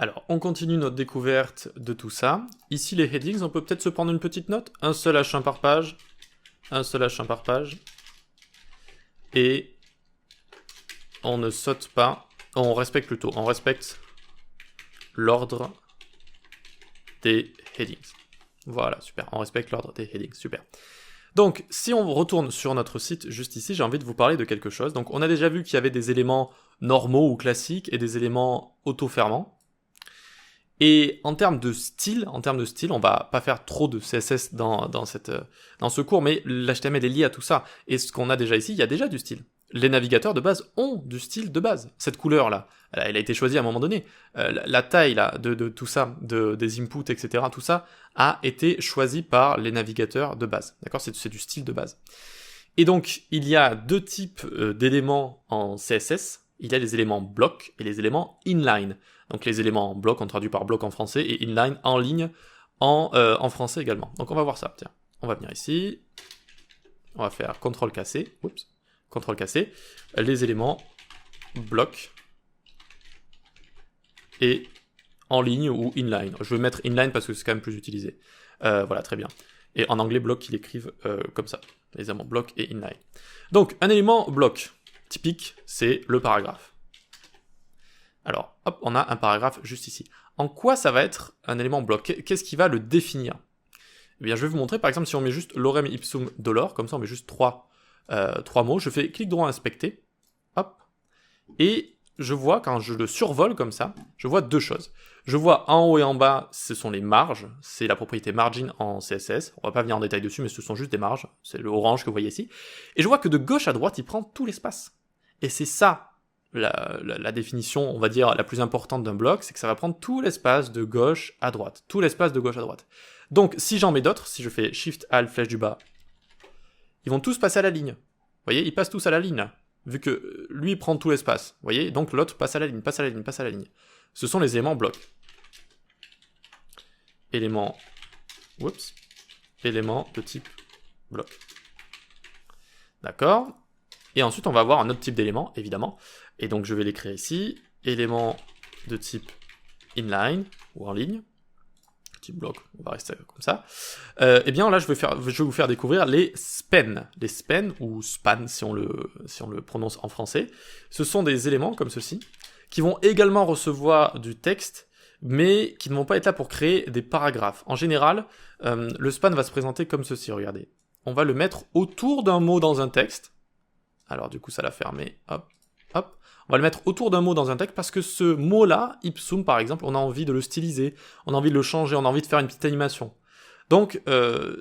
Alors, on continue notre découverte de tout ça. Ici, les headings, on peut peut-être se prendre une petite note. Un seul H1 par page. Un seul H1 par page. Et on ne saute pas. On respecte plutôt. On respecte l'ordre des headings. Voilà, super. On respecte l'ordre des headings. Super. Donc, si on retourne sur notre site, juste ici, j'ai envie de vous parler de quelque chose. Donc, on a déjà vu qu'il y avait des éléments normaux ou classiques et des éléments auto-fermants. Et en termes de style, on va pas faire trop de CSS dans ce cours, mais l'HTML est lié à tout ça. Et ce qu'on a déjà ici, il y a déjà du style. Les navigateurs de base ont du style de base. Cette couleur-là, elle a été choisie à un moment donné. La taille là, de tout ça, des inputs, etc., tout ça, a été choisi par les navigateurs de base. D'accord ? C'est du style de base. Et donc, il y a deux types d'éléments en CSS. Il y a les éléments block et les éléments inline. Donc les éléments block, on traduit par bloc en français, et inline en ligne en français également. Donc on va voir ça, tiens. On va venir ici, on va faire CTRL-C, oups, CTRL-C, les éléments block et en ligne ou inline. Je vais mettre inline parce que c'est quand même plus utilisé. Voilà, très bien. Et en anglais, block, ils l'écrivent comme ça. Les éléments block et inline. Donc, un élément block typique, c'est le paragraphe. Alors, hop, on a un paragraphe juste ici. En quoi ça va être un élément bloc? Qu'est-ce qui va le définir? Eh bien, je vais vous montrer, par exemple, si on met juste lorem ipsum dolor, comme ça on met juste trois mots, je fais clic droit inspecter, hop, et je vois, quand je le survole comme ça, je vois deux choses. Je vois en haut et en bas, ce sont les marges, c'est la propriété margin en CSS, on va pas venir en détail dessus, mais ce sont juste des marges, c'est le orange que vous voyez ici, et je vois que de gauche à droite, il prend tout l'espace. Et c'est ça, la définition, on va dire, la plus importante d'un bloc, c'est que ça va prendre tout l'espace de gauche à droite. Tout l'espace de gauche à droite. Donc, si j'en mets d'autres, si je fais Shift, Alt, flèche du bas, ils vont tous passer à la ligne. Vous voyez, ils passent tous à la ligne, là. Vu que lui prend tout l'espace. Vous voyez, donc l'autre passe à la ligne, passe à la ligne, passe à la ligne. Ce sont les éléments blocs. Éléments de type bloc. D'accord ? Et ensuite, on va avoir un autre type d'élément, évidemment. Et donc, je vais l'écrire ici. Élément de type inline, ou en ligne. Type bloc, on va rester comme ça. Et bien là, je vais vous faire découvrir les span. Les span, ou span, si on le prononce en français. Ce sont des éléments, comme ceci, qui vont également recevoir du texte, mais qui ne vont pas être là pour créer des paragraphes. En général, le span va se présenter comme ceci, regardez. On va le mettre autour d'un mot dans un texte. Alors du coup, ça l'a fermé, hop, hop. On va le mettre autour d'un mot dans un texte parce que ce mot-là, ipsum par exemple, on a envie de le styliser, on a envie de le changer, on a envie de faire une petite animation. Donc,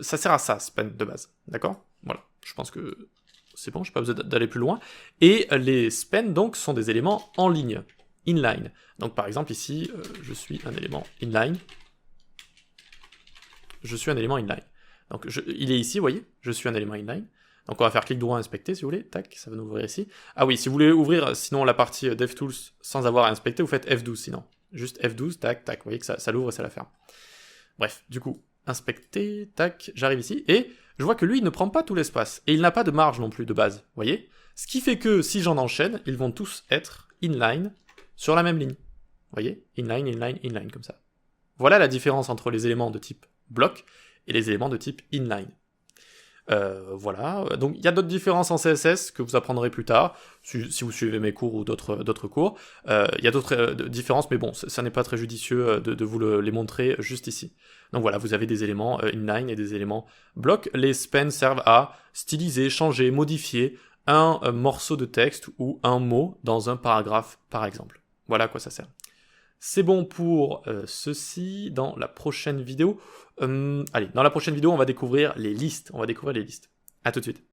ça sert à ça, span de base, d'accord? Voilà, je pense que c'est bon, je n'ai pas besoin d'aller plus loin. Et les span, donc, sont des éléments en ligne, inline. Donc par exemple ici, je suis un élément inline. Je suis un élément inline. Donc il est ici, vous voyez, je suis un élément inline. Donc on va faire clic droit inspecter si vous voulez, tac, ça va nous ouvrir ici. Ah oui, si vous voulez ouvrir sinon la partie DevTools sans avoir à inspecter, vous faites F12 sinon. Juste F12, tac, tac, vous voyez que ça l'ouvre et ça la ferme. Bref, du coup, inspecter, tac, j'arrive ici, et je vois que lui, il ne prend pas tout l'espace, et il n'a pas de marge non plus de base, vous voyez? Ce qui fait que si j'en enchaîne, ils vont tous être inline sur la même ligne. Vous voyez? Inline, inline, inline, comme ça. Voilà la différence entre les éléments de type bloc et les éléments de type inline. Voilà, donc il y a d'autres différences en CSS que vous apprendrez plus tard, si vous suivez mes cours ou d'autres cours. Il y a d'autres différences, mais bon, ça n'est pas très judicieux de vous les montrer juste ici. Donc voilà, vous avez des éléments inline et des éléments bloc. Les spans servent à styliser, changer, modifier un morceau de texte ou un mot dans un paragraphe, par exemple. Voilà à quoi ça sert. C'est bon pour ceci. Dans la prochaine vidéo, on va découvrir les listes. À tout de suite.